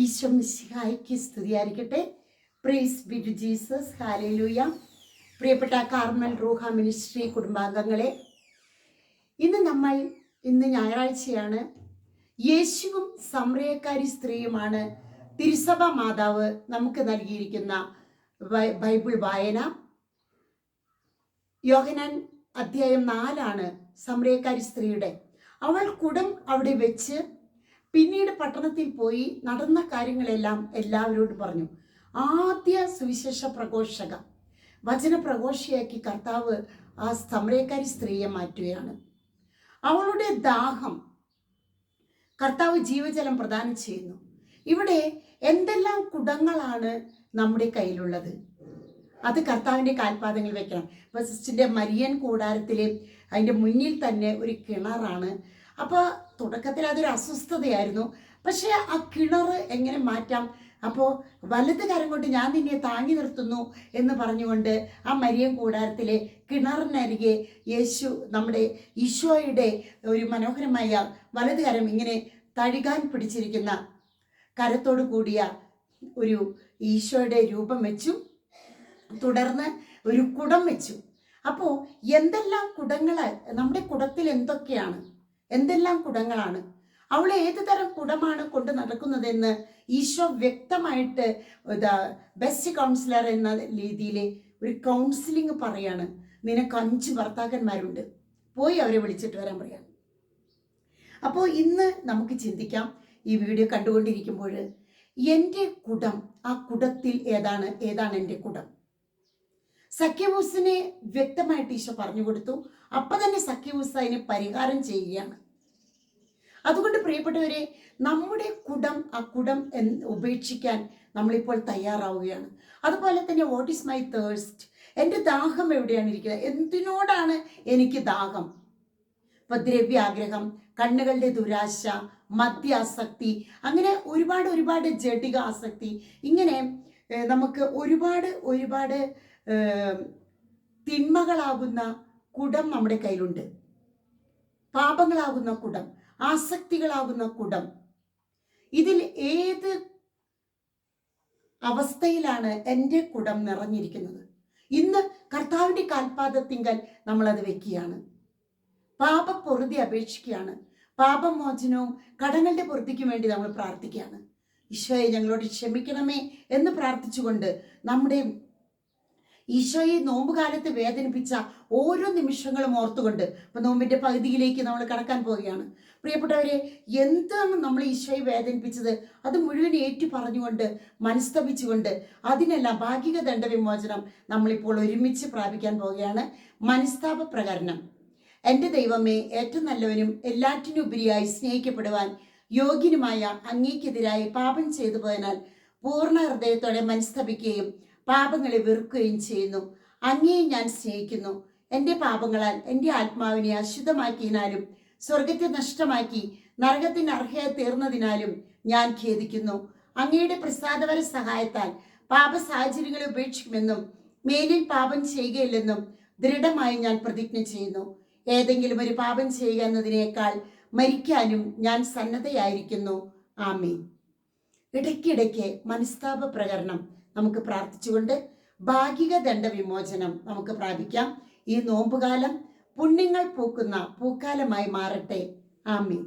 ഈശോ മിശിഹായ്ക്ക് സ്തുതിയായിരിക്കട്ടെ. Praise be to Jesus. Hallelujah. പ്രിയപ്പെട്ട കാർമൽ റൂഹ മിനിസ്ട്രി കുടുംബാംഗങ്ങളെ, ഇന്ന് ഞായറാഴ്ചയാണ്. യേശുവും സമറിയക്കാരി സ്ത്രീയുമാണ് തിരുസഭ മാതാവ് നമുക്ക് നൽകിയിരിക്കുന്ന ബൈബിൾ വായന. യോഹന്നാൻ അധ്യായം 4 സമറിയക്കാരി സ്ത്രീയുടെ. അവൾ കുടം അവിടെ വെച്ച് പിന്നീട് പട്ടണത്തിൽ പോയി നടന്ന കാര്യങ്ങളെല്ലാം എല്ലാവരോടും പറഞ്ഞു. ആദ്യ സുവിശേഷ പ്രഘോഷക, വചന പ്രഘോഷയാക്കി കർത്താവ് ആ സമറിയക്കാരി സ്ത്രീയെ മാറ്റുകയാണ്. അവളുടെ ദാഹം കർത്താവ് ജീവജലം പ്രദാനം ചെയ്യുന്നു. ഇവിടെ എന്തെല്ലാം കുടങ്ങളാണ് നമ്മുടെ കയ്യിലുള്ളത്? അത് കർത്താവിൻ്റെ കാൽപാദങ്ങൾ വെക്കണം. ഇപ്പൊ സിസ്റ്ററിന്റെ മരിയൻ കൂടാരത്തിലെ അതിൻ്റെ മുന്നിൽ തന്നെ ഒരു കിണറാണ്. അപ്പോൾ തുടക്കത്തിൽ അതൊരു അസ്വസ്ഥതയായിരുന്നു. പക്ഷേ ആ കിണർ എങ്ങനെ മാറ്റാം? അപ്പോൾ വലത് കരം കൊണ്ട് ഞാൻ നിന്നെ താങ്ങി നിർത്തുന്നു എന്ന് പറഞ്ഞുകൊണ്ട് ആ മരിയൻ കൂടാരത്തിലെ കിണറിനരികെ നമ്മുടെ ഈശോയുടെ ഒരു മനോഹരമായ വലത് കരം ഇങ്ങനെ തഴുകാൻ പിടിച്ചിരിക്കുന്ന കരത്തോടു കൂടിയ ഒരു ഈശോയുടെ രൂപം വെച്ചു. തുടർന്ന് ഒരു കുടം വെച്ചു. അപ്പോൾ എന്തെല്ലാം കുടങ്ങൾ നമ്മുടെ കുടത്തിൽ എന്തെല്ലാം കുടങ്ങളാണ്? അവൾ ഏത് തരം കുടമാണ് കൊണ്ട് നടക്കുന്നതെന്ന് ഈശോ വ്യക്തമായിട്ട് ബെസ്റ്റ് കൗൺസിലർ എന്ന രീതിയിൽ ഒരു കൗൺസിലിംഗ് പറയാണ്. നിനക്ക് 5 ഭർത്താക്കന്മാരുണ്ട്, പോയി അവരെ വിളിച്ചിട്ട് വരാൻ പറയാണ്. അപ്പോൾ ഇന്ന് നമുക്ക് ചിന്തിക്കാം, ഈ വീഡിയോ കണ്ടുകൊണ്ടിരിക്കുമ്പോൾ എൻ്റെ കുടം, ആ കുടത്തിൽ ഏതാണ് എൻ്റെ കുടം? സഖ്യവൂസിനെ വ്യക്തമായിട്ട് ഈശോ പറഞ്ഞു കൊടുത്തു. അപ്പം തന്നെ സഖ്യവൂസ് അതിന് പരിഹാരം ചെയ്യുകയാണ്. അതുകൊണ്ട് പ്രിയപ്പെട്ടവരെ, നമ്മുടെ ആ കുടം ഉപേക്ഷിക്കാൻ നമ്മളിപ്പോൾ തയ്യാറാവുകയാണ്. അതുപോലെ തന്നെ വാട്ട് ഈസ് മൈ തേഴ്സ്റ്റ്? എൻ്റെ ദാഹം എവിടെയാണ് ഇരിക്കുന്നത്? എന്തിനോടാണ് എനിക്ക് ദാഹം? ഇപ്പൊ ദ്രവ്യാഗ്രഹം, കണ്ണുകളുടെ ദുരാശ, മദ്യാസക്തി, അങ്ങനെ ഒരുപാട് ജഡിക ആസക്തി, ഇങ്ങനെ നമുക്ക് ഒരുപാട് തിന്മകളാകുന്ന കുടം നമ്മുടെ കയ്യിലുണ്ട്. പാപങ്ങളാകുന്ന കുടം, ആസക്തികളാകുന്ന കുടം. ഇതിൽ ഏത് അവസ്ഥയിലാണ് എൻ്റെ കുടം നിറഞ്ഞിരിക്കുന്നത്? ഇന്ന് കർത്താവിൻ്റെ കാൽപാദത്തിങ്കൽ നമ്മളത് വെക്കുകയാണ്. പാപപ്പൊറുതി അപേക്ഷിക്കുകയാണ്. പാപമോചനവും കടങ്ങളുടെ പൊറുതിക്കും വേണ്ടി നമ്മൾ പ്രാർത്ഥിക്കുകയാണ്. ഈശോയെ ഞങ്ങളോട് ക്ഷമിക്കണമേ എന്ന് പ്രാർത്ഥിച്ചുകൊണ്ട് നമ്മുടെ ഈശോയെ നോമ്പുകാലത്ത് വേദനിപ്പിച്ച ഓരോ നിമിഷങ്ങളും ഓർത്തുകൊണ്ട് ഇപ്പൊ നോമ്പിന്റെ പകുതിയിലേക്ക് നമ്മൾ കടക്കാൻ പോവുകയാണ്. പ്രിയപ്പെട്ടവരെ, എന്താണ് നമ്മൾ ഈശോയെ വേദനിപ്പിച്ചത്? അത് മുഴുവൻ ഏറ്റു പറഞ്ഞുകൊണ്ട് മനസ്തപിച്ചുകൊണ്ട് അതിനെല്ലാം ഭാഗിക ദണ്ഡവിമോചനം നമ്മളിപ്പോൾ ഒരുമിച്ച് പ്രാപിക്കാൻ പോവുകയാണ്. മനസ്താപ പ്രകരണം. എൻ്റെ ദൈവമേ, ഏറ്റവും നല്ലവനും എല്ലാറ്റിനുപരിയായി സ്നേഹിക്കപ്പെടുവാൻ യോഗ്യനുമായ അങ്ങേക്കെതിരായി പാപം ചെയ്തു പോയതിനാൽ പൂർണ്ണ ഹൃദയത്തോടെ മനസ്തപിക്കുകയും പാപങ്ങളെ വെറുക്കുകയും ചെയ്യുന്നു. അങ്ങയെ ഞാൻ സ്നേഹിക്കുന്നു. എൻ്റെ പാപങ്ങളാൽ എൻ്റെ ആത്മാവിനെ അശുദ്ധമാക്കിയതിനാലും സ്വർഗത്തെ നഷ്ടമാക്കി നരകത്തിന് അർഹയായി തീർന്നതിനാലും ഞാൻ ഖേദിക്കുന്നു. അങ്ങയുടെ പ്രസാദപര സഹായത്താൽ പാപ സാഹചര്യങ്ങളെ ഉപേക്ഷിക്കുമെന്നും മേലിൽ പാപം ചെയ്യുകയില്ലെന്നും ദൃഢമായി ഞാൻ പ്രതിജ്ഞ ചെയ്യുന്നു. ഏതെങ്കിലും ഒരു പാപം ചെയ്യുക എന്നതിനേക്കാൾ മരിക്കാനും ഞാൻ സന്നദ്ധയായിരിക്കുന്നു. ആമേൻ. ഇടയ്ക്കിടയ്ക്ക് മനസ്താപ പ്രകരണം നമുക്ക് പ്രാർത്ഥിച്ചുകൊണ്ട് ഭാഗിക ദണ്ഡവിമോചനം നമുക്ക് പ്രാപിക്കാം. ഈ നോമ്പുകാലം പുണ്യങ്ങൾ പൂക്കുന്ന പൂക്കാലമായി മാറട്ടെ. ആമേൻ.